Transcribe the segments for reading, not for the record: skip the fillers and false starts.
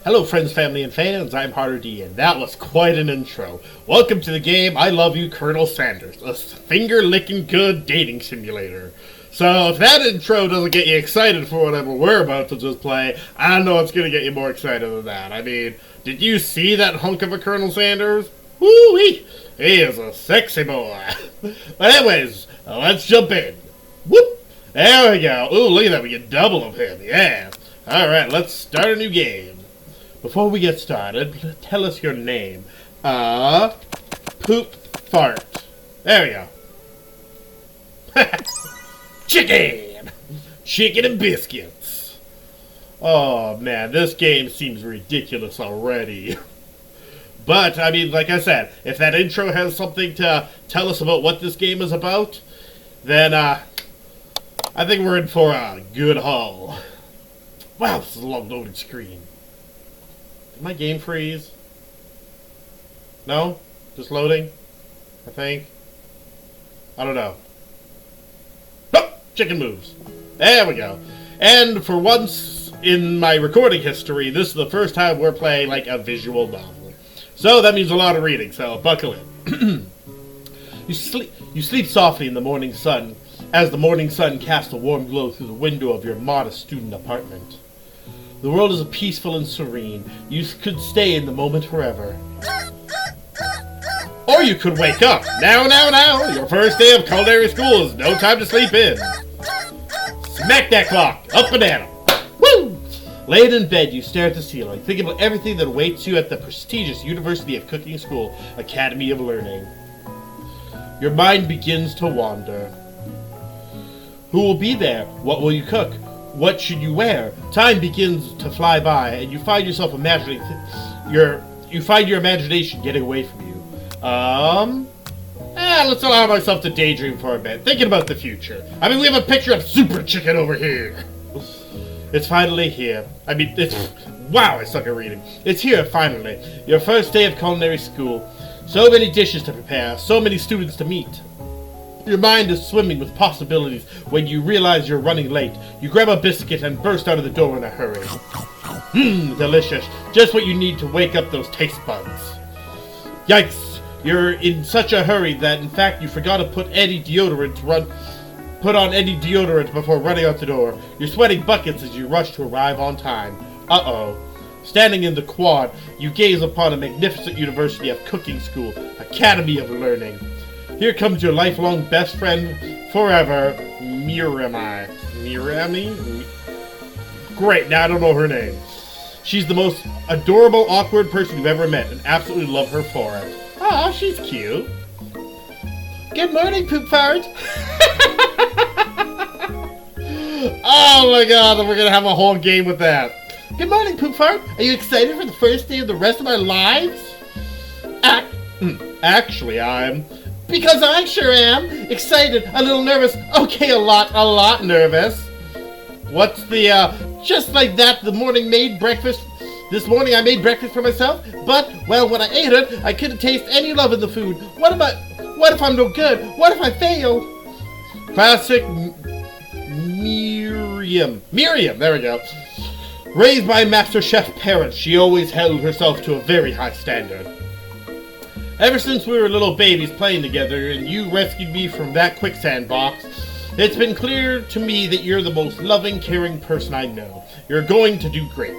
Hello friends, family, and fans, I'm Harder D, and that was quite an intro. Welcome to the game I Love You, Colonel Sanders, a finger-licking good dating simulator. So if that intro doesn't get you excited for whatever we're about to just play, I don't know what's going to get you more excited than that. I mean, did you see that hunk of a Colonel Sanders? Woo-wee! He is a sexy boy. But anyways, let's jump in. Whoop! There we go. Ooh, look at that, we get double of him, yeah. Alright, let's start a new game. Before we get started, tell us your name. Poop Fart. There we go. Chicken! Chicken and biscuits. Oh man, this game seems ridiculous already. But, I mean, like I said, if that intro has something to tell us about what this game is about, then, I think we're in for a good haul. Wow, this is a long loading screen. Did my game freeze? No? Just loading? I think. I don't know. Oh! Chicken moves. There we go. And for once in my recording history, this is the first time we're playing like a visual novel. So that means a lot of reading, so buckle in. You sleep softly in the morning sun, as the morning sun casts a warm glow through the window of your modest student apartment. The world is peaceful and serene. You could stay in the moment forever. Or you could wake up. Now. Your first day of culinary school is no time to sleep in. Smack that clock. Up and at 'em. Woo! Laid in bed, you stare at the ceiling, thinking about everything that awaits you at the prestigious University of Cooking School Academy of Learning. Your mind begins to wander. Who will be there? What will you cook? What should you wear? Time begins to fly by, and you find yourself imagining your imagination getting away from you. Let's allow myself to daydream for a bit, thinking about the future. I mean, we have a picture of Super Chicken over here. It's finally here. I mean, wow, I suck at reading. It's here, finally. Your first day of culinary school. So many dishes to prepare, so many students to meet. Your mind is swimming with possibilities when you realize you're running late. You grab a biscuit and burst out of the door in a hurry. Delicious. Just what you need to wake up those taste buds. Yikes! You're in such a hurry that, in fact, you forgot to put on any deodorant before running out the door. You're sweating buckets as you rush to arrive on time. Uh-oh. Standing in the quad, you gaze upon a magnificent University of Cooking School, Academy of Learning. Here comes your lifelong best friend forever, Mirami. Great, now I don't know her name. She's the most adorable, awkward person you've ever met, and absolutely love her for it. Aw, she's cute. Good morning, Poop Fart. Oh my god, we're gonna have a whole game with that. Good morning, Poop Fart. Are you excited for the first day of the rest of our lives? Actually, I'm... Because I sure am. Excited, a little nervous. Okay, a lot nervous. What's the, just like that, this morning I made breakfast for myself, but, well, when I ate it, I couldn't taste any love in the food. What if I'm no good? What if I fail? Classic Miriam, there we go. Raised by MasterChef parents, she always held herself to a very high standard. Ever since we were little babies playing together and you rescued me from that quicksand box, it's been clear to me that you're the most loving, caring person I know. You're going to do great.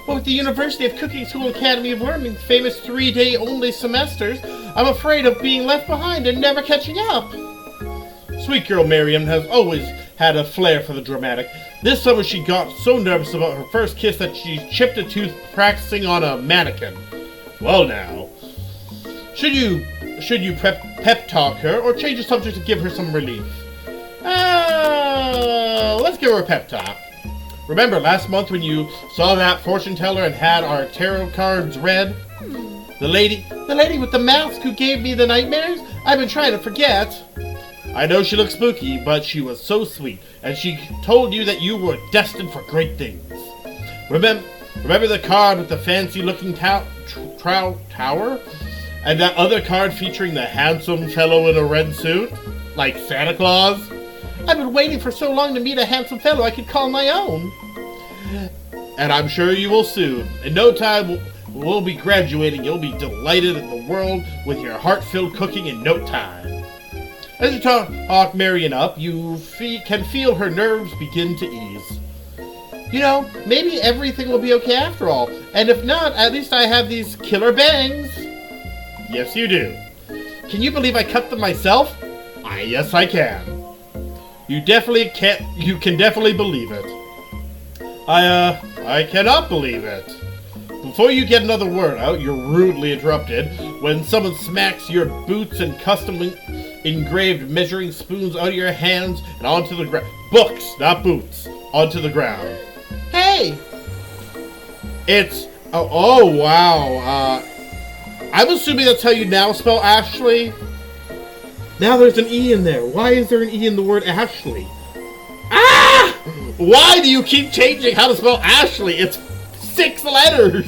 But with the University of Cooking School Academy of Learning's famous 3-day only semesters, I'm afraid of being left behind and never catching up. Sweet girl Miriam has always had a flair for the dramatic. This summer she got so nervous about her first kiss that she chipped a tooth practicing on a mannequin. Well now. Should you pep talk her or change the subject to give her some relief? Let's give her a pep talk. Remember last month when you saw that fortune teller and had our tarot cards read? The lady with the mask who gave me the nightmares? I've been trying to forget. I know she looked spooky, but she was so sweet, and she told you that you were destined for great things. Remember the card with the fancy-looking tower? And that other card featuring the handsome fellow in a red suit? Like Santa Claus? I've been waiting for so long to meet a handsome fellow I could call my own. And I'm sure you will soon. In no time, we'll be graduating. You'll be delighted at the world with your heart-filled cooking in no time. As you talk Marion up, you can feel her nerves begin to ease. You know, maybe everything will be okay after all. And if not, at least I have these killer bangs. Yes, you do. Can you believe I cut them myself? Yes, I can. You can definitely believe it. I cannot believe it. Before you get another word out, you're rudely interrupted when someone smacks your boots and custom engraved measuring spoons out of your hands and onto the ground. Books, not boots, onto the ground. Hey! It's... Oh, wow. I'm assuming that's how you now spell Ashley. Now there's an E in there. Why is there an E in the word Ashley? Ah! Why do you keep changing how to spell Ashley? It's 6 letters.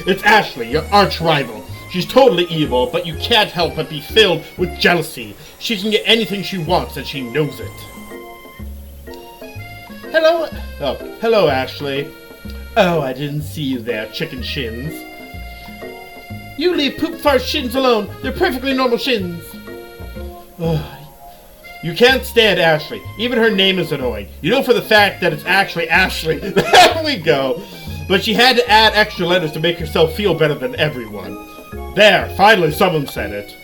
It's Ashley, your arch rival. She's totally evil, but you can't help but be filled with jealousy. She can get anything she wants, and she knows it. Hello? Oh, hello, Ashley. Oh, I didn't see you there, chicken shins. You leave poop fart shins alone. They're perfectly normal shins. You can't stand Ashley. Even her name is annoying. You know for the fact that it's actually Ashley. There we go. But she had to add extra letters to make herself feel better than everyone. There, finally someone said it.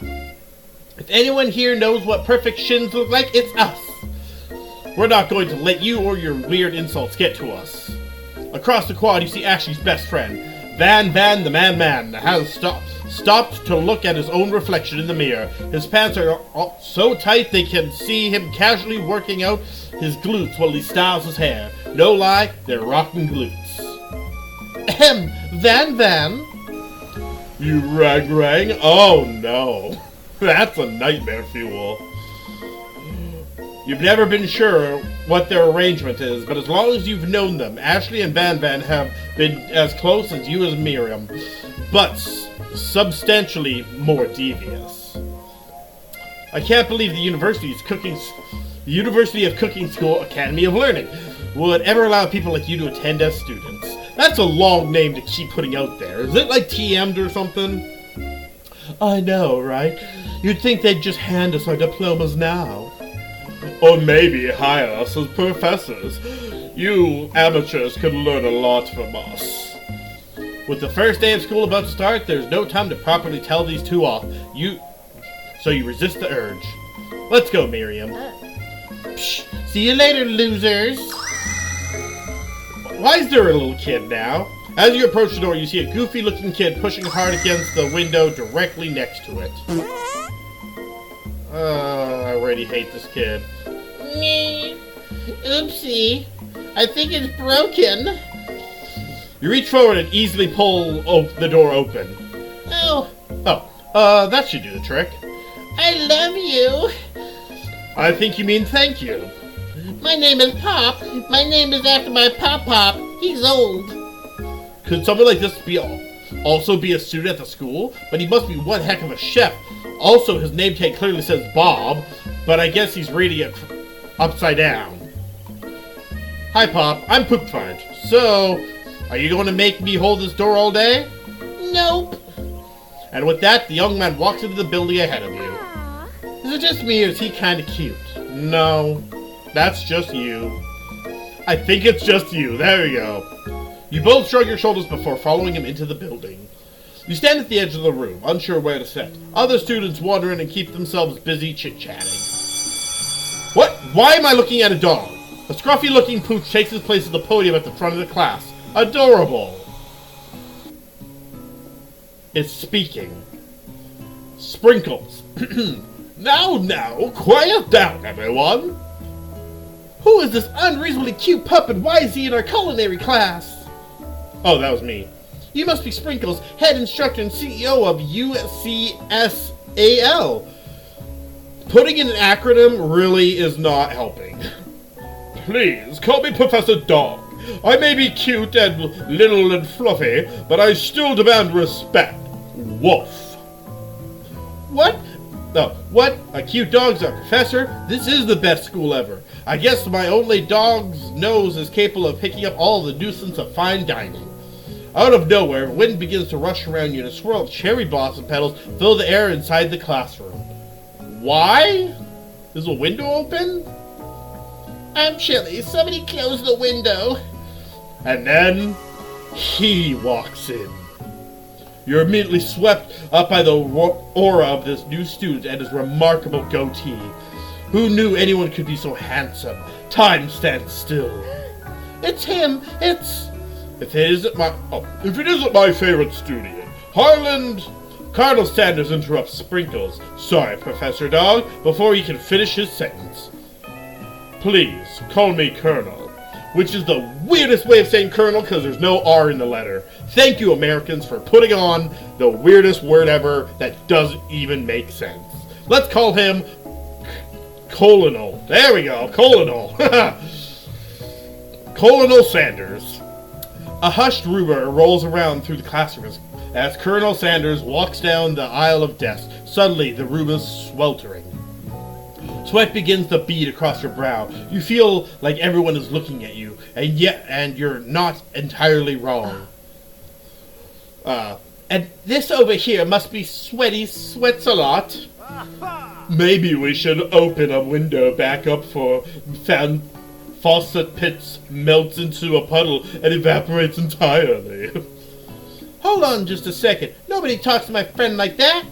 If anyone here knows what perfect shins look like, it's us. We're not going to let you or your weird insults get to us. Across the quad, you see Ashley's best friend, Van the man, has stopped to look at his own reflection in the mirror. His pants are so tight they can see him casually working out his glutes while he styles his hair. No lie, they're rocking glutes. Van? You rang? Oh no. That's a nightmare fuel. You've never been sure what their arrangement is, but as long as you've known them, Ashley and Van have been as close as you as Miriam, but substantially more devious. I can't believe the University of Cooking School Academy of Learning would ever allow people like you to attend as students. That's a long name to keep putting out there. Is it like TM'd or something? I know, right? You'd think they'd just hand us our diplomas now. Or maybe hire us as professors. You amateurs could learn a lot from us. With the first day of school about to start, there's no time to properly tell these two off. So you resist the urge. Let's go, Miriam. Psh, see you later, losers. Why is there a little kid now? As you approach the door, you see a goofy-looking kid pushing hard against the window directly next to it. I already hate this kid. Oopsie. I think it's broken. You reach forward and easily pull the door open. Oh, that should do the trick. I love you. I think you mean thank you. My name is Pop. My name is after my Pop. He's old. Could someone like this also be a student at the school? But he must be one heck of a chef. Also, his name tag clearly says Bob, but I guess he's reading it upside down. Hi, Pop. I'm Poop Fart. So, are you going to make me hold this door all day? Nope. And with that, the young man walks into the building ahead of you. Is it just me, or is he kind of cute? No, that's just you. I think it's just you. There you go. You both shrug your shoulders before following him into the building. You stand at the edge of the room, unsure where to sit. Other students wander in and keep themselves busy chit-chatting. What? Why am I looking at a dog? A scruffy-looking pooch takes his place at the podium at the front of the class. Adorable. It's speaking. Sprinkles. Now, quiet down, everyone. Who is this unreasonably cute pup and why is he in our culinary class? Oh, that was me. You must be Sprinkles, head instructor and CEO of UCSAL. Putting in an acronym really is not helping. Please, call me Professor Dog. I may be cute and little and fluffy, but I still demand respect. Woof. What? Oh, what? A cute dog's a professor? This is the best school ever. I guess my only dog's nose is capable of picking up all the nuisance of fine dining. Out of nowhere, wind begins to rush around you and a swirl of cherry blossom petals fill the air inside the classroom. Why? Is a window open? I'm chilly. Somebody close the window. And then he walks in. You're immediately swept up by the aura of this new student and his remarkable goatee. Who knew anyone could be so handsome? Time stands still. It's him. If it isn't my favorite student, Harland. Cardinal Sanders interrupts Sprinkles. Sorry, Professor Dog, before he can finish his sentence. Please, call me Colonel. Which is the weirdest way of saying Colonel because there's no R in the letter. Thank you, Americans, for putting on the weirdest word ever that doesn't even make sense. Let's call him Colonel. There we go, Colonel. Colonel Sanders. A hushed rumor rolls around through the classroom as Colonel Sanders walks down the aisle of desks. Suddenly, the room is sweltering. Sweat begins to bead across your brow. You feel like everyone is looking at you, and you're not entirely wrong. And this over here must be Sweaty Sweats a lot. Maybe we should open a window back up for faucet pits, melts into a puddle, and evaporates entirely. Hold on just a second. Nobody talks to my friend like that.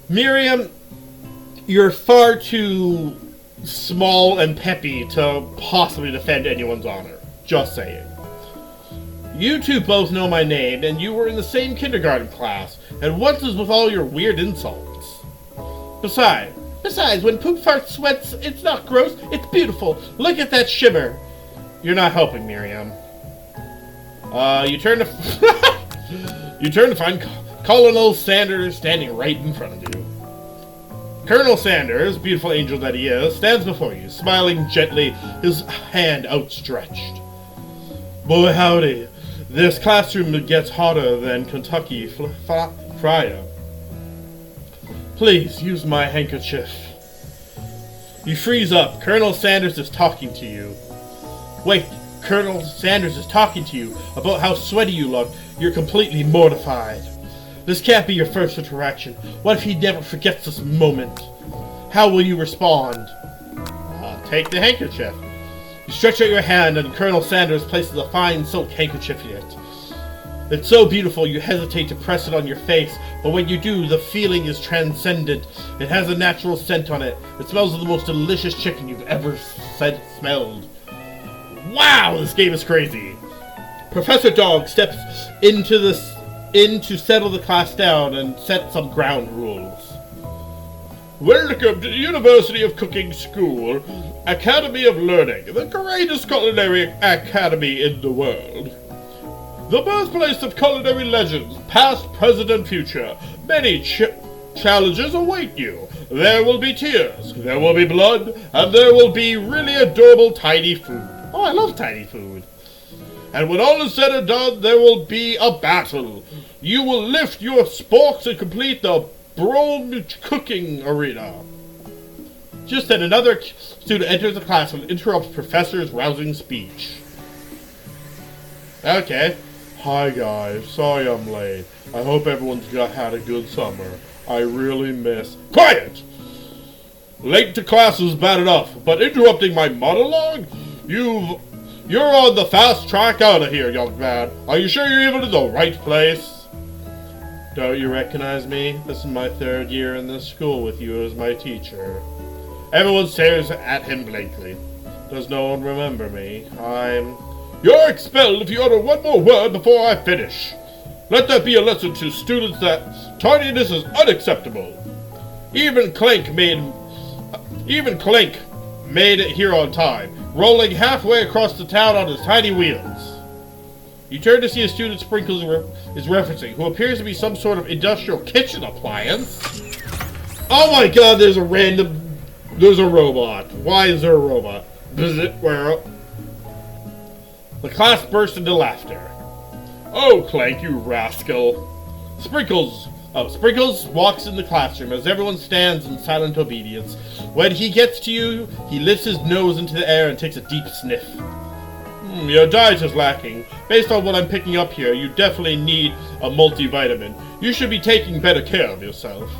Miriam, you're far too small and peppy to possibly defend anyone's honor. Just saying. You two both know my name, and you were in the same kindergarten class. And what is with all your weird insults? Besides, when poop farts sweats, it's not gross, it's beautiful. Look at that shimmer. You're not helping, Miriam. You turn to find Colonel Sanders standing right in front of you. Colonel Sanders, beautiful angel that he is, stands before you, smiling gently, his hand outstretched. Boy howdy, this classroom gets hotter than Kentucky Friar. Please, use my handkerchief. You freeze up. Colonel Sanders is talking to you. Wait, Colonel Sanders is talking to you about how sweaty you look. You're completely mortified. This can't be your first interaction. What if he never forgets this moment? How will you respond? Take the handkerchief. You stretch out your hand and Colonel Sanders places a fine silk handkerchief in it. It's so beautiful you hesitate to press it on your face, but when you do, the feeling is transcendent. It has a natural scent on it. It smells of the most delicious chicken you've ever smelled. Wow, this game is crazy. Professor Dog steps in to settle the class down and set some ground rules. Welcome to the University of Cooking School, Academy of Learning, the greatest culinary academy in the world. The birthplace of culinary legends, past, present, and future. Many challenges await you. There will be tears, there will be blood, and there will be really adorable tiny food. Oh, I love tiny food. And when all is said and done, there will be a battle. You will lift your sporks and complete the bronze cooking arena. Just then another student enters the class and interrupts Professor's rousing speech. Okay. Hi guys, sorry I'm late. I hope everyone's had a good summer. I really miss... Quiet! Late to class is bad enough, but interrupting my monologue? You're on the fast track out of here, young man. Are you sure you're even in the right place? Don't you recognize me? This is my third year in this school with you as my teacher. Everyone stares at him blankly. Does no one remember me? You're expelled if you utter one more word before I finish. Let that be a lesson to students that tardiness is unacceptable. Even Clank made it here on time, rolling halfway across the town on his tiny wheels. You turn to see a student Sprinkles is referencing, who appears to be some sort of industrial kitchen appliance. Oh my god, there's a robot. Why is there a robot? The class burst into laughter. Oh, Clank, you rascal. Sprinkles walks in the classroom as everyone stands in silent obedience. When he gets to you, he lifts his nose into the air and takes a deep sniff. Your diet is lacking. Based on what I'm picking up here, you definitely need a multivitamin. You should be taking better care of yourself.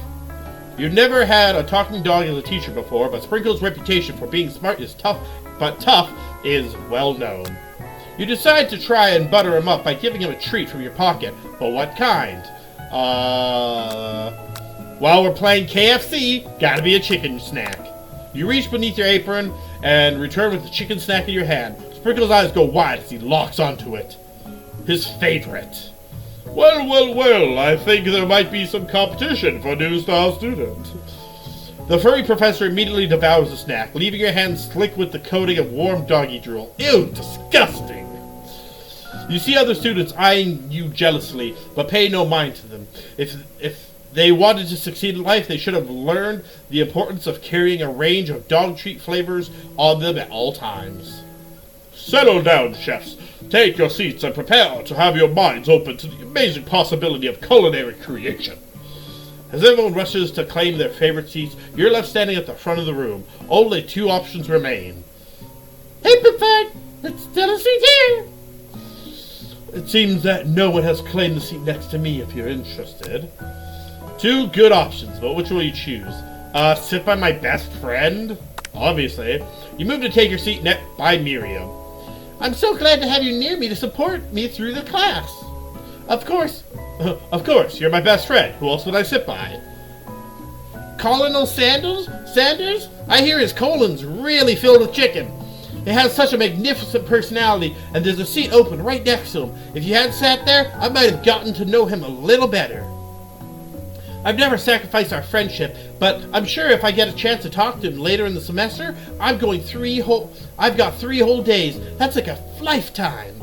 You've never had a talking dog as a teacher before, but Sprinkles' reputation for being smart is tough is well known. You decide to try and butter him up by giving him a treat from your pocket, but what kind? While we're playing KFC, gotta be a chicken snack. You reach beneath your apron and return with the chicken snack in your hand. Sprinkles' eyes go wide as he locks onto it. His favorite. Well, I think there might be some competition for new style student. The furry professor immediately devours the snack, leaving your hands slick with the coating of warm doggy drool. Ew, disgusting! You see other students eyeing you jealously, but pay no mind to them. If they wanted to succeed in life, they should have learned the importance of carrying a range of dog treat flavors on them at all times. Settle down, chefs. Take your seats and prepare to have your minds open to the amazing possibility of culinary creation. As everyone rushes to claim their favorite seats, you're left standing at the front of the room. Only 2 options remain. Hey, Pepper! Let's still a seat here! It seems that no one has claimed the seat next to me if you're interested. 2 good options, but which will you choose? Sit by my best friend? Obviously. You move to take your seat next by Miriam. I'm so glad to have you near me to support me through the class. Of course, you're my best friend. Who else would I sit by? Colonel Sanders? I hear his colon's really filled with chicken. It has such a magnificent personality, and there's a seat open right next to him. If you hadn't sat there, I might have gotten to know him a little better. I've never sacrificed our friendship, but I'm sure if I get a chance to talk to him later in the semester, I've got 3 whole days. That's like a lifetime.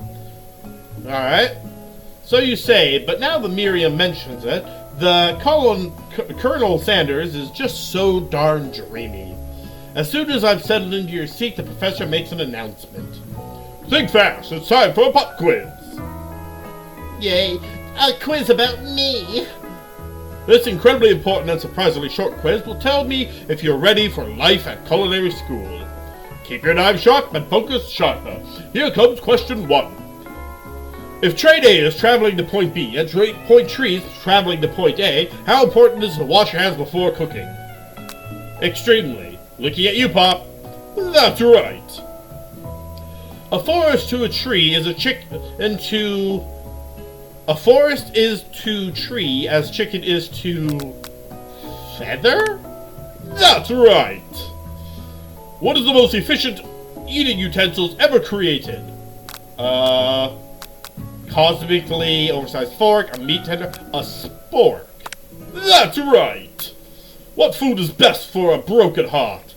Alright. So you say, but now that Miriam mentions it, the Colonel Sanders is just so darn dreamy. As soon as I've settled into your seat, the professor makes an announcement. Think fast, it's time for a pop quiz. Yay, a quiz about me. This incredibly important and surprisingly short quiz will tell me if you're ready for life at culinary school. Keep your knives sharp and focus sharper. Here comes question 1. If train A is traveling to point B and point 3 is traveling to point A, how important is it to wash your hands before cooking? Extremely. Looking at you, Pop. That's right. A forest to a tree is a forest is to tree as chicken is to feather? That's right. What is the most efficient eating utensils ever created? Cosmically oversized fork, a meat tender, a spork. That's right. What food is best for a broken heart?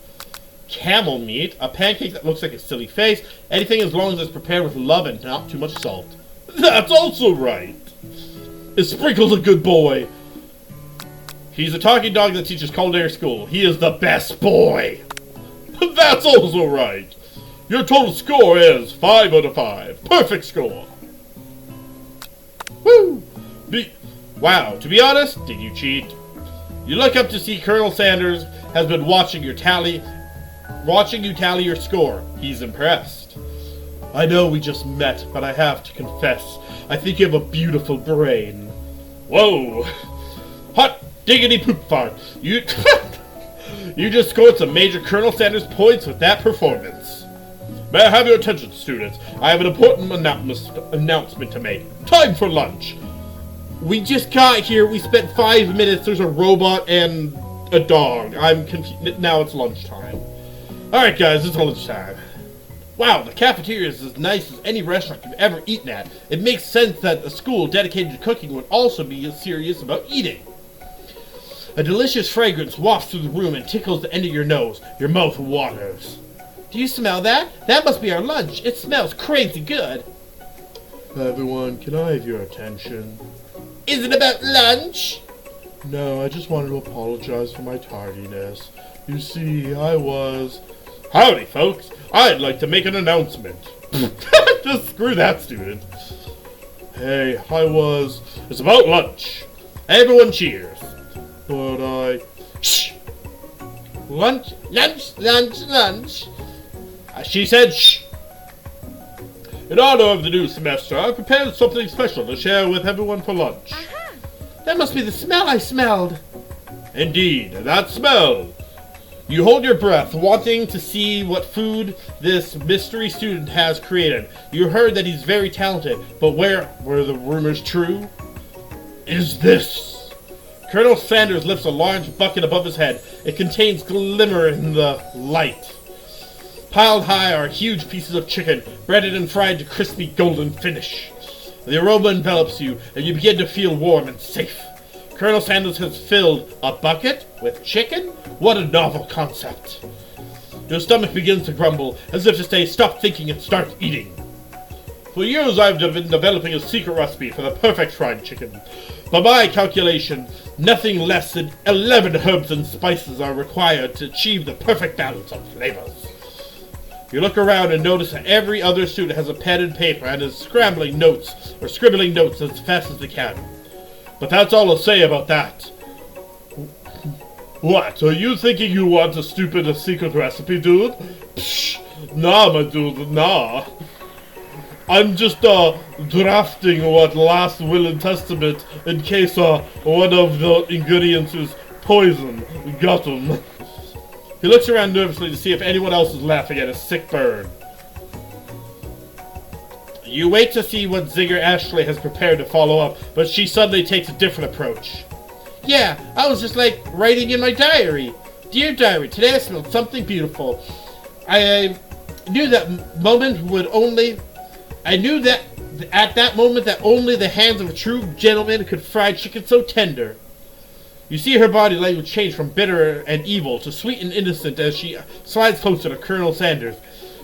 Camel meat, a pancake that looks like a silly face, anything as long as it's prepared with love and not too much salt. That's also right. Is Sprinkles a good boy? He's a talking dog that teaches culinary school. He is the best boy. That's also right. Your total score is 5 out of 5. Perfect score. Woo! Wow, to be honest, did you cheat? You look up to see Colonel Sanders has been watching you tally your score. He's impressed. I know we just met, but I have to confess, I think you have a beautiful brain. Whoa! Hot diggity poop fart. You just scored some major Colonel Sanders points with that performance. May I have your attention, students? I have an important announcement to make. Time for lunch. We just got here. We spent 5 minutes. There's a robot and a dog. I'm confused. Now it's lunchtime. Alright, guys, it's lunchtime. Wow, the cafeteria is as nice as any restaurant you've ever eaten at. It makes sense that a school dedicated to cooking would also be serious about eating. A delicious fragrance wafts through the room and tickles the end of your nose. Your mouth waters. Do you smell that? That must be our lunch. It smells crazy good. Everyone, can I have your attention? Is it about lunch? No, I just wanted to apologize for my tardiness. You see, Howdy, folks. I'd like to make an announcement. Just screw that student. Hey, It's about lunch. Everyone cheers. But Shh! Lunch. She said shh. In honor of the new semester, I prepared something special to share with everyone for lunch. Uh-huh. That must be the smell I smelled. Indeed, that smell. You hold your breath, wanting to see what food this mystery student has created. You heard that he's very talented, but were the rumors true? Is this? Colonel Sanders lifts a large bucket above his head. It contains glimmer in the light. Piled high are huge pieces of chicken, breaded and fried to crispy golden finish. The aroma envelops you, and you begin to feel warm and safe. Colonel Sanders has filled a bucket with chicken? What a novel concept. Your stomach begins to grumble, as if to say, stop thinking and start eating. For years I've been developing a secret recipe for the perfect fried chicken. By my calculation, nothing less than 11 herbs and spices are required to achieve the perfect balance of flavors. You look around and notice that every other student has a pen and paper and is scribbling notes as fast as they can. But that's all I'll say about that. What, are you thinking you want a stupid secret recipe, dude? Psh, nah, my dude, nah. I'm just drafting what last will and testament in case one of the ingredients is poison. Got him. He looks around nervously to see if anyone else is laughing at his sick burn. You wait to see what Zigger Ashley has prepared to follow up, but she suddenly takes a different approach. Yeah, I was just writing in my diary. Dear diary, today I smelled something beautiful. I knew that at that moment that only the hands of a true gentleman could fry chicken so tender. You see her body language change from bitter and evil to sweet and innocent as she slides closer to Colonel Sanders.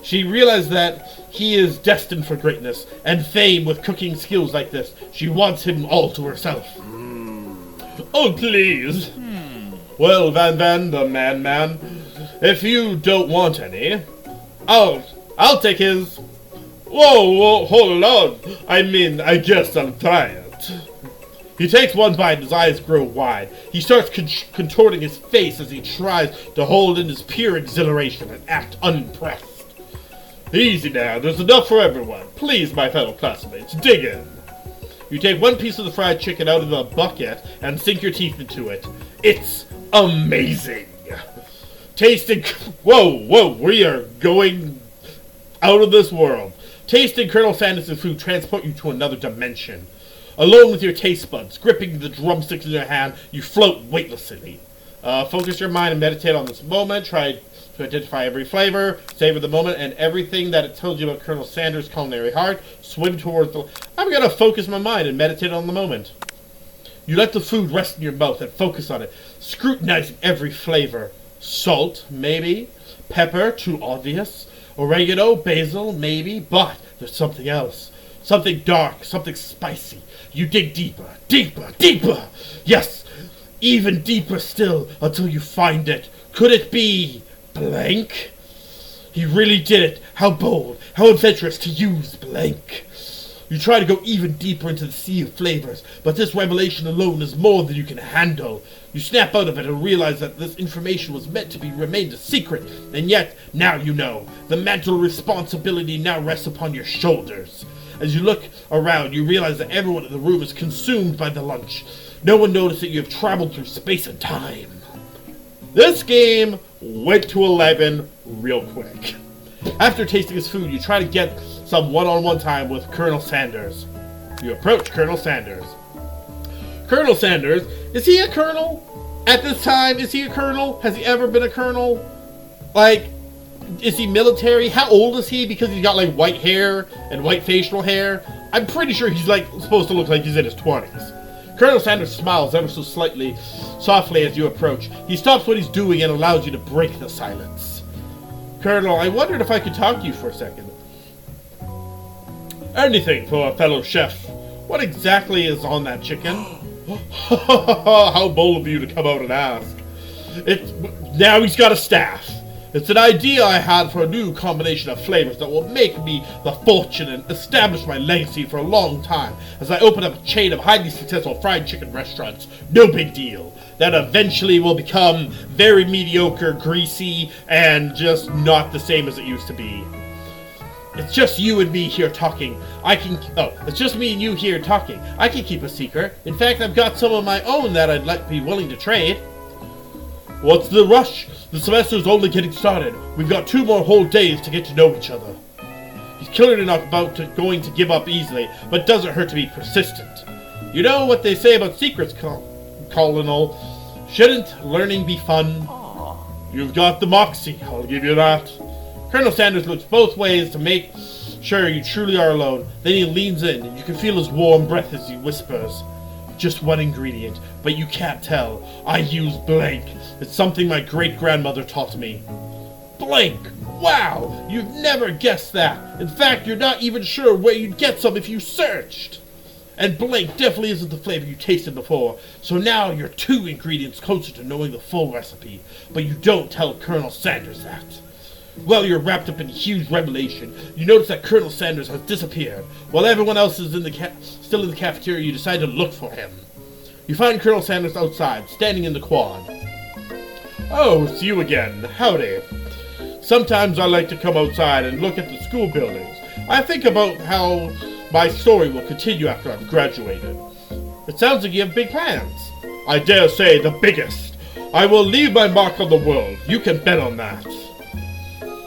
She realizes that he is destined for greatness and fame with cooking skills like this. She wants him all to herself. Oh, please. Well, Van, the man, if you don't want any, I'll take his. Whoa, hold on. I guess I'll try it. He takes one bite and his eyes grow wide. He starts contorting his face as he tries to hold in his pure exhilaration and act unimpressed. Easy now, there's enough for everyone. Please, my fellow classmates, dig in. You take one piece of the fried chicken out of the bucket and sink your teeth into it. It's amazing. Tasting... Whoa, we are going out of this world. Tasting Colonel Sanders' food transport you to another dimension. Alone with your taste buds, gripping the drumsticks in your hand, you float weightlessly. Focus your mind and meditate on this moment. Try to identify every flavor, savor the moment, and everything that it tells you about Colonel Sanders' culinary heart. Swim towards the... I'm going to focus my mind and meditate on the moment. You let the food rest in your mouth and focus on it, scrutinizing every flavor. Salt, maybe. Pepper, too obvious. Oregano, basil, maybe. But there's something else. Something dark, something spicy. You dig deeper, deeper, deeper. Yes, even deeper still until you find it. Could it be blank? He really did it. How bold, how adventurous to use blank. You try to go even deeper into the sea of flavors, but this revelation alone is more than you can handle. You snap out of it and realize that this information was meant to be remained a secret, and yet, now you know. The mantle responsibility now rests upon your shoulders. As you look around, you realize that everyone in the room is consumed by the lunch. No one noticed that you have traveled through space and time. This game went to 11 real quick. After tasting his food, you try to get some one-on-one time with Colonel Sanders. You approach Colonel Sanders. Colonel Sanders, is he a colonel? At this time, is he a colonel? Has he ever been a colonel? Is he military? How old is he? Because he's got white hair and white facial hair. I'm pretty sure he's supposed to look like he's in his 20s. Colonel Sanders smiles ever so softly as you approach. He stops what he's doing and allows you to break the silence. Colonel, I wondered if I could talk to you for a second. Anything for a fellow chef. What exactly is on that chicken? How bold of you to come out and ask. Now he's got a staff. It's an idea I had for a new combination of flavors that will make me the fortune and establish my legacy for a long time as I open up a chain of highly successful fried chicken restaurants. No big deal. That eventually will become very mediocre, greasy, and just not the same as it used to be. It's just you and me here talking. It's just me and you here talking. I can keep a secret. In fact, I've got some of my own that I'd be willing to trade. What's the rush? The semester's only getting started. We've got 2 more whole days to get to know each other. He's clearly not going to give up easily, but doesn't hurt to be persistent. You know what they say about secrets, Colonel. Shouldn't learning be fun? Aww. You've got the moxie, I'll give you that. Colonel Sanders looks both ways to make sure you truly are alone. Then he leans in, and you can feel his warm breath as he whispers. Just one ingredient, but you can't tell. I use blank. It's something my great-grandmother taught me. Blank! Wow! You've never guessed that. In fact, you're not even sure where you'd get some if you searched. And blank definitely isn't the flavor you tasted before. So now you're 2 ingredients closer to knowing the full recipe. But you don't tell Colonel Sanders that. Well, you're wrapped up in a huge revelation. You notice that Colonel Sanders has disappeared. While everyone else is still in the cafeteria, you decide to look for him. You find Colonel Sanders outside, standing in the quad. Oh, it's you again. Howdy. Sometimes I like to come outside and look at the school buildings. I think about how my story will continue after I've graduated. It sounds like you have big plans. I dare say the biggest. I will leave my mark on the world. You can bet on that.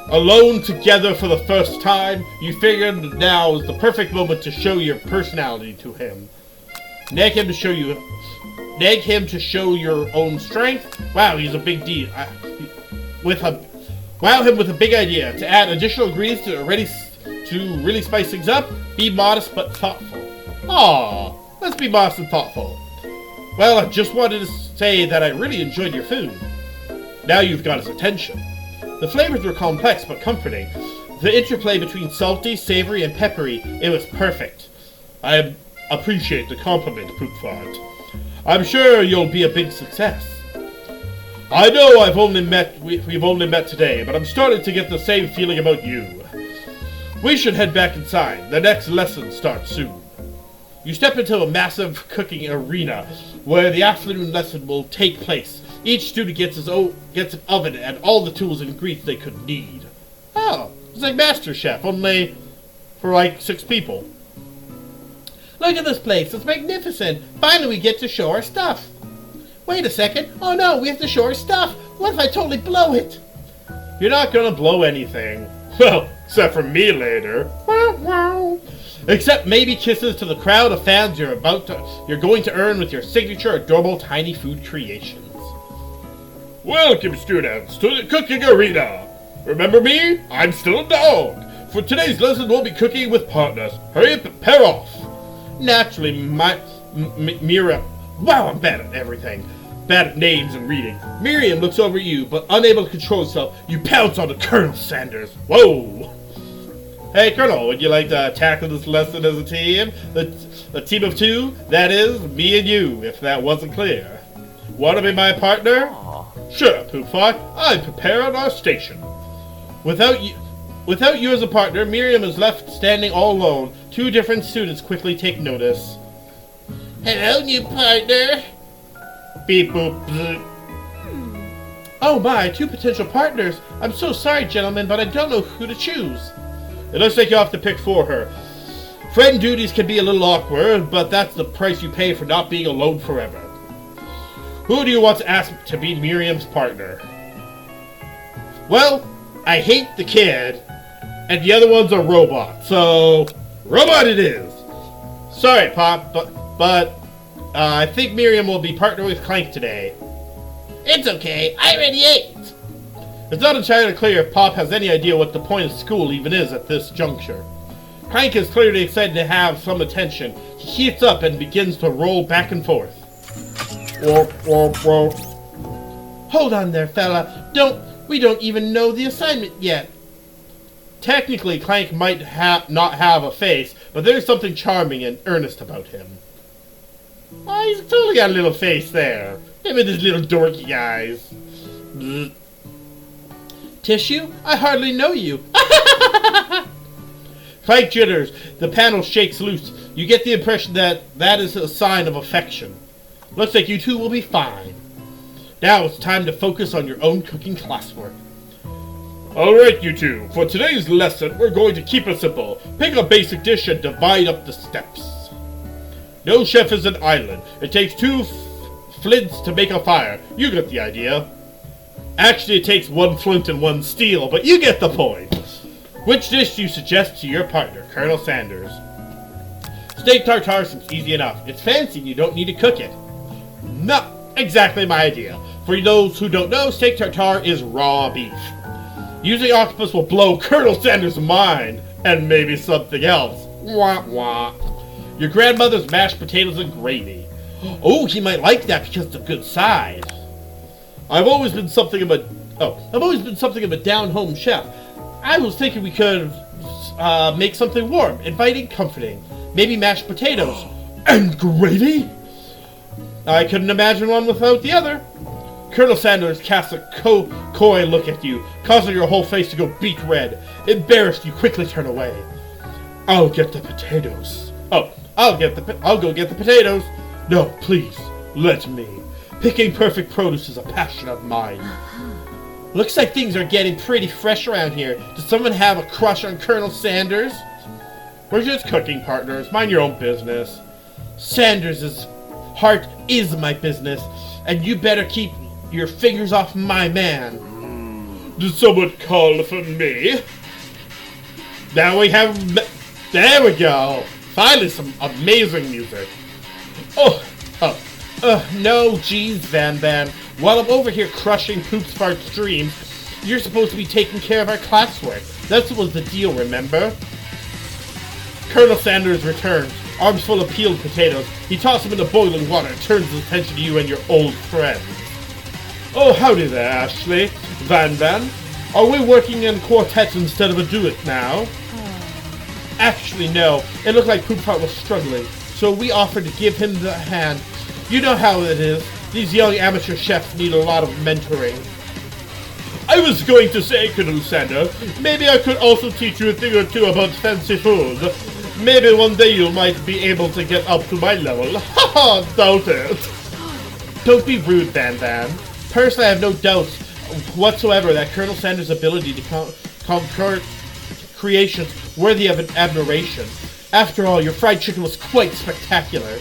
Alone together for the first time, you figured now is the perfect moment to show your personality to him. Nag him to show your own strength. Wow, he's a big deal. Wow him with a big idea to add additional ingredients to really spice things up. Be modest but thoughtful. Aw, let's be modest and thoughtful. Well, I just wanted to say that I really enjoyed your food. Now you've got his attention. The flavors were complex but comforting. The interplay between salty, savory, and peppery, it was perfect. I appreciate the compliment, Poopfart. I'm sure you'll be a big success. I know we've only met today, but I'm starting to get the same feeling about you. We should head back inside. The next lesson starts soon. You step into a massive cooking arena where the afternoon lesson will take place. Each student gets an oven and all the tools and ingredients they could need. Oh, it's like MasterChef, only for like 6 people. Look at this place, it's magnificent. Finally we get to show our stuff. Wait a second, oh no, we have to show our stuff. What if I totally blow it? You're not gonna blow anything. Well, except for me later. Except maybe kisses to the crowd of fans you're going to earn with your signature adorable tiny food creations. Welcome, students, to the cooking arena. Remember me? I'm still a dog. For today's lesson, we'll be cooking with partners. Hurry up and pair off. Naturally, Miriam. Wow, I'm bad at everything. Bad at names and reading. Miriam looks over at you, but unable to control herself, you pounce on Colonel Sanders. Whoa! Hey, Colonel, would you like to tackle this lesson as a team? A team of 2? That is, me and you, if that wasn't clear. Want to be my partner? Aww. Sure, Poopfart. I'm prepared our station. Without you as a partner, Miriam is left standing all alone. 2 different students quickly take notice. Hello, new partner. Beep boop. Bzz. Oh my, 2 potential partners. I'm so sorry, gentlemen, but I don't know who to choose. It looks like you have to pick for her. Friend duties can be a little awkward, but that's the price you pay for not being alone forever. Who do you want to ask to be Miriam's partner? Well, I hate the kid, and the other one's a robot, so robot it is. Sorry, Pop, but I think Miriam will be partnered with Clank today. It's okay, I already ate. It's not entirely clear if Pop has any idea what the point of school even is at this juncture. Clank is clearly excited to have some attention. He heats up and begins to roll back and forth. Hold on there, fella. We don't even know the assignment yet. Technically, Clank might not have a face, but there's something charming and earnest about him. Oh, he's totally got a little face there. Him and his little dorky eyes. Bzz. Tissue? I hardly know you. Clank jitters. The panel shakes loose. You get the impression that is a sign of affection. Looks like you two will be fine. Now it's time to focus on your own cooking classwork. Alright, you two. For today's lesson, we're going to keep it simple. Pick a basic dish and divide up the steps. No chef is an island. It takes two flints to make a fire. You get the idea. Actually, it takes one flint and one steel, but you get the point. Which dish do you suggest to your partner, Colonel Sanders? Steak tartare seems easy enough. It's fancy and you don't need to cook it. Not exactly my idea. For those who don't know, steak tartare is raw beef. Using octopus will blow Colonel Sanders' mind, and maybe something else. Wah wah. Your grandmother's mashed potatoes and gravy. Oh, he might like that because it's a good size. I've always been something of a down-home chef. I was thinking we could make something warm, inviting, comforting. Maybe mashed potatoes. And gravy? I couldn't imagine one without the other. Colonel Sanders casts a coy look at you, causing your whole face to go beet red. Embarrassed, you quickly turn away. I'll get the potatoes. Oh, I'll go get the potatoes. No, please, let me. Picking perfect produce is a passion of mine. Looks like things are getting pretty fresh around here. Does someone have a crush on Colonel Sanders? We're just cooking partners. Mind your own business. Sanders' heart is my business, and you better keep your fingers off my man. Did someone call for me? Now we have... There we go. Finally some amazing music. No, geez, Van. While I'm over here crushing Poops Fart's dreams, you're supposed to be taking care of our classwork. That was the deal, remember? Colonel Sanders returns, arms full of peeled potatoes. He tosses them into boiling water and turns his attention to you and your old friends. Oh, howdy there, Ashley. Van. Are we working in quartets instead of a duet now? Actually, no. It looked like Poop Fart was struggling, so we offered to give him the hand. You know how it is. These young amateur chefs need a lot of mentoring. I was going to say, Colonel Sanders, maybe I could also teach you a thing or two about fancy food. Maybe one day you might be able to get up to my level. Haha, doubt it. Don't be rude, Van. Personally, I have no doubts whatsoever that Colonel Sanders' ability to conquer creations worthy of an admiration. After all, your fried chicken was quite spectacular.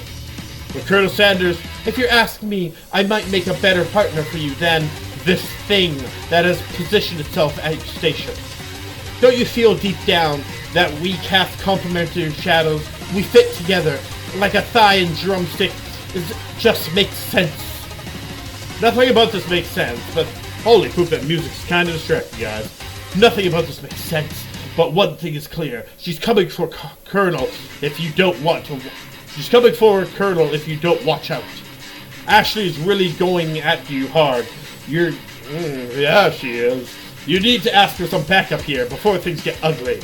But Colonel Sanders, if you're asking me, I might make a better partner for you than this thing that has positioned itself at your station. Don't you feel deep down that we cast complementary shadows? We fit together like a thigh and drumstick. It just makes sense. Nothing about this makes sense, but holy poop, that music's kind of distracting, guys. Nothing about this makes sense, but one thing is clear. She's coming for Colonel if you don't want to. She's coming for Colonel if you don't watch out. Ashley's really going at you hard. Yeah, she is. You need to ask for some backup here before things get ugly.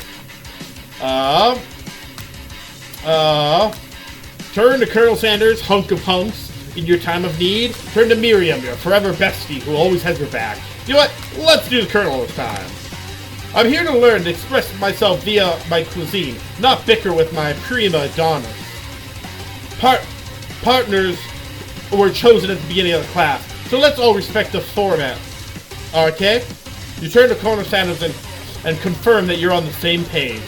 Turn to Colonel Sanders, hunk of hunks. In your time of need, turn to Miriam, your forever bestie, who always has your back. You know what? Let's do the Colonel this time. I'm here to learn to express myself via my cuisine, not bicker with my prima donnas. Partners were chosen at the beginning of the class, so let's all respect the format. Okay? You turn to Colonel Sanders and confirm that you're on the same page.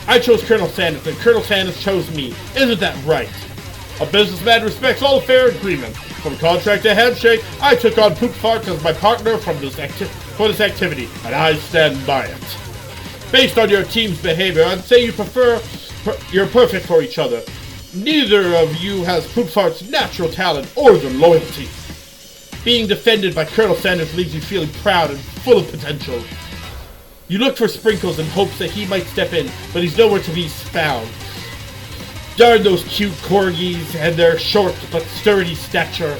I chose Colonel Sanders, and Colonel Sanders chose me. Isn't that right? A businessman respects all fair agreements. From contract to handshake, I took on Poop Fart as my partner for this activity, and I stand by it. Based on your team's behavior, I'd say you're perfect for each other. Neither of you has Poop Fart's natural talent or the loyalty. Being defended by Colonel Sanders leaves you feeling proud and full of potential. You look for Sprinkles in hopes that he might step in, but he's nowhere to be found. Darn those cute corgis and their short but sturdy stature.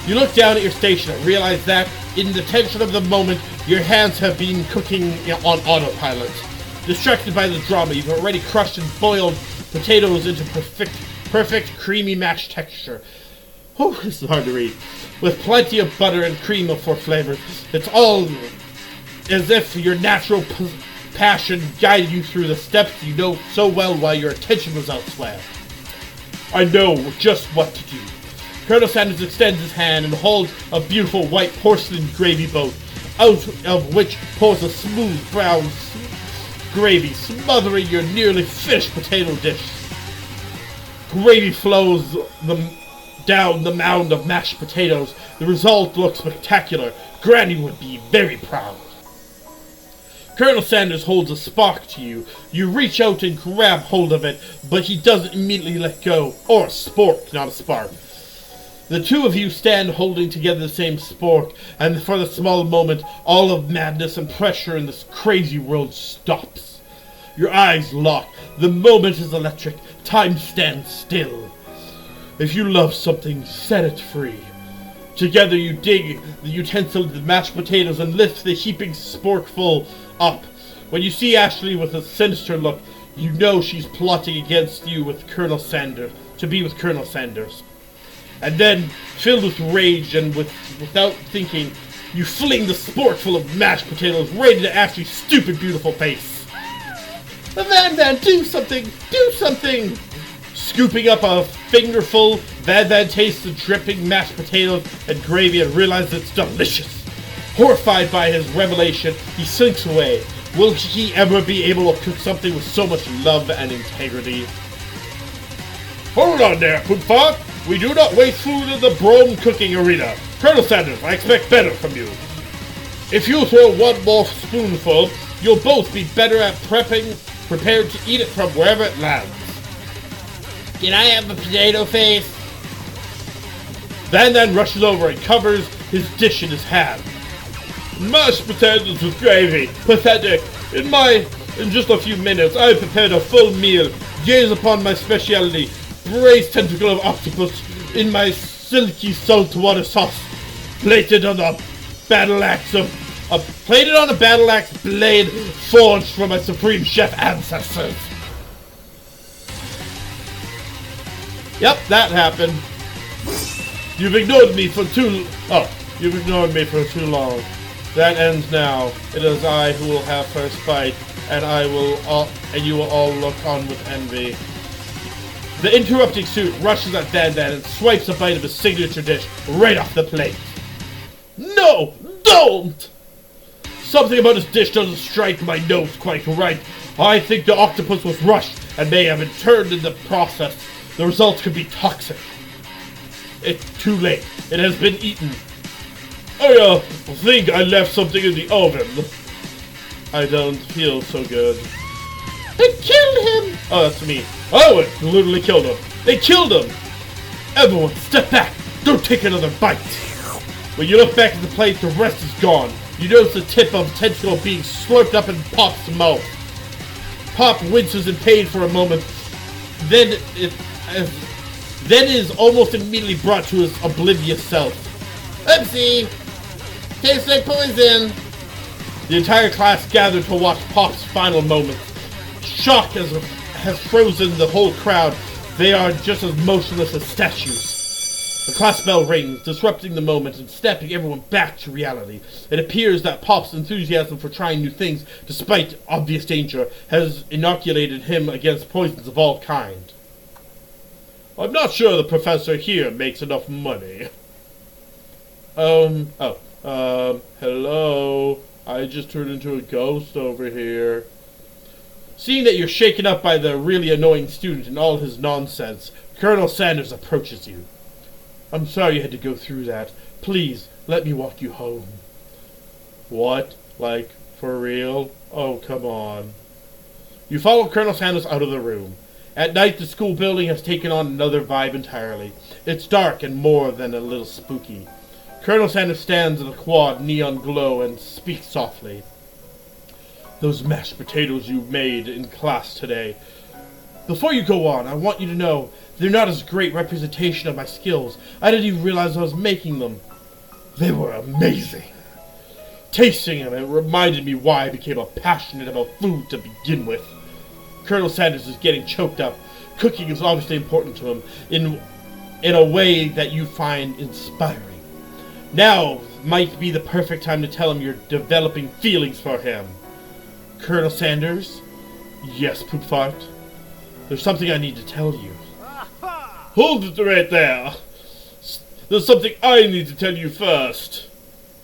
You look down at your station and realize that, in the tension of the moment, your hands have been cooking on autopilot. Distracted by the drama, you've already crushed and boiled potatoes into perfect creamy mashed texture. Oh, this is hard to read. With plenty of butter and cream for flavors. It's all as if your natural passion guided you through the steps you know so well while your attention was elsewhere. I know just what to do. Colonel Sanders extends his hand and holds a beautiful white porcelain gravy boat, out of which pours a smooth brown gravy, smothering your nearly finished potato dish. Gravy flows down the mound of mashed potatoes. The result looks spectacular. Granny would be very proud. Colonel Sanders holds a spark to you. You reach out and grab hold of it, but he doesn't immediately let go. Or a spork, not a spark. The two of you stand holding together the same spork, and for the small moment, all of madness and pressure in this crazy world stops. Your eyes lock. The moment is electric. Time stands still. If you love something, set it free. Together you dig the utensil into the mashed potatoes and lift the heaping sporkful up. When you see Ashley with a sinister look, you know she's plotting against you with Colonel Sanders, to be with Colonel Sanders. And then, filled with rage and without thinking, you fling the sporkful of mashed potatoes right into Ashley's stupid, beautiful face. Van Van, do something! Do something! Scooping up a fingerful, Van Van tastes the dripping mashed potatoes and gravy and realizes it's delicious. Horrified by his revelation, he slinks away. Will he ever be able to cook something with so much love and integrity? Hold on there, Pootfart! We do not waste food in the Brome cooking arena. Colonel Sanders, I expect better from you. If you throw one more spoonful, you'll both be better at prepared to eat it from wherever it lands. Can I have a potato face? Van Van rushes over and covers his dish in his hand. Mashed potatoes with gravy. Pathetic. In just a few minutes, I prepared a full meal. Gaze upon my speciality. Braised tentacle of octopus in my silky saltwater sauce. Plated on a battle axe blade forged from my supreme chef ancestors. Yep, that happened. You've ignored me for too long. That ends now. It is I who will have first bite, and you will all look on with envy. The interrupting suit rushes at Van Van and swipes a bite of his signature dish right off the plate. No! Don't! Something about his dish doesn't strike my nose quite right. I think the octopus was rushed and may have been turned in the process. The results could be toxic. It's too late. It has been eaten. I think I left something in the oven. I don't feel so good. They killed him! Oh, that's me. Oh, it literally killed him. They killed him! Everyone, step back. Don't take another bite. When you look back at the plate, the rest is gone. You notice the tip of a tentacle being slurped up in Pop's mouth. Pop winces in pain for a moment. Then is almost immediately brought to his oblivious self. Oopsie! Tastes like poison! The entire class gathered to watch Pop's final moments. Shock has frozen the whole crowd. They are just as motionless as statues. The class bell rings, disrupting the moment and snapping everyone back to reality. It appears that Pop's enthusiasm for trying new things, despite obvious danger, has inoculated him against poisons of all kinds. I'm not sure the professor here makes enough money. Hello? I just turned into a ghost over here. Seeing that you're shaken up by the really annoying student and all his nonsense, Colonel Sanders approaches you. I'm sorry you had to go through that. Please, let me walk you home. What? Like, for real? Oh, come on. You follow Colonel Sanders out of the room. At night, the school building has taken on another vibe entirely. It's dark and more than a little spooky. Colonel Sanders stands in a quad neon glow and speaks softly. Those mashed potatoes you made in class today, Before you go on, I want you to know they're not as great representation of my skills. I didn't even realize I was making them. They were amazing. Tasting them, it reminded me why I became passionate about food to begin with. Colonel Sanders is getting choked up. Cooking is obviously important to him in a way that you find inspiring. Now might be the perfect time to tell him you're developing feelings for him. Colonel Sanders? Yes, Poop Fart? There's something I need to tell you. Hold it right there. There's something I need to tell you first.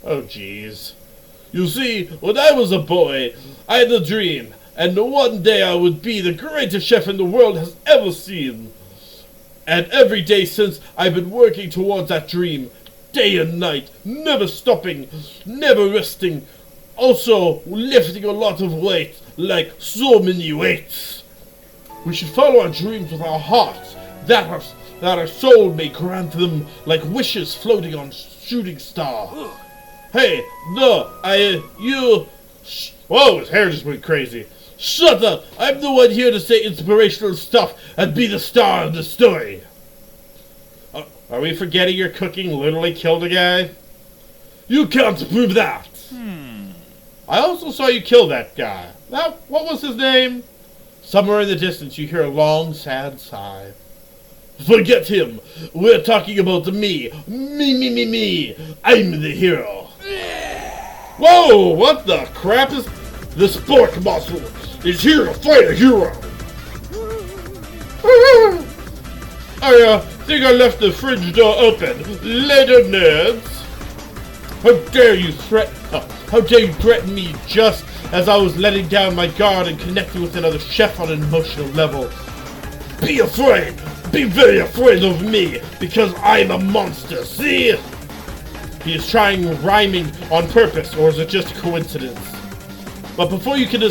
Oh, jeez. You see, when I was a boy, I had a dream, and one day I would be the greatest chef in the world has ever seen. And every day since, I've been working towards that dream, day and night, never stopping, never resting, also lifting a lot of weight, like so many weights. We should follow our dreams with our hearts, that our soul may grant them like wishes floating on shooting star. Hey, no, whoa, his hair just went crazy. Shut up, I'm the one here to say inspirational stuff and be the star of the story. Are we forgetting your cooking literally killed a guy? You can't prove that. I also saw you kill that guy. What was his name? Somewhere in the distance you hear a long, sad sigh. Forget him. We're talking about me. Me. I'm the hero. Whoa, what the crap is... The sport muscle is here to fight a hero. I think I left the fridge door open. Later, nerds. How dare you threaten me just as I was letting down my guard and connecting with another chef on an emotional level. Be afraid. Be very afraid of me, because I'm a monster, see? He is trying rhyming on purpose, or is it just a coincidence? But before you can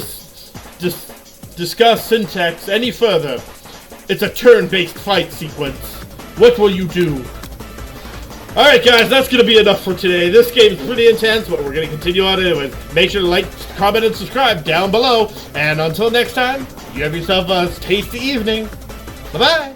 discuss syntax any further, it's a turn-based fight sequence. What will you do? Alright guys, that's going to be enough for today. This game is pretty intense, but we're going to continue on anyways. Make sure to like, comment, and subscribe down below. And until next time, you have yourself a tasty evening. Bye-bye!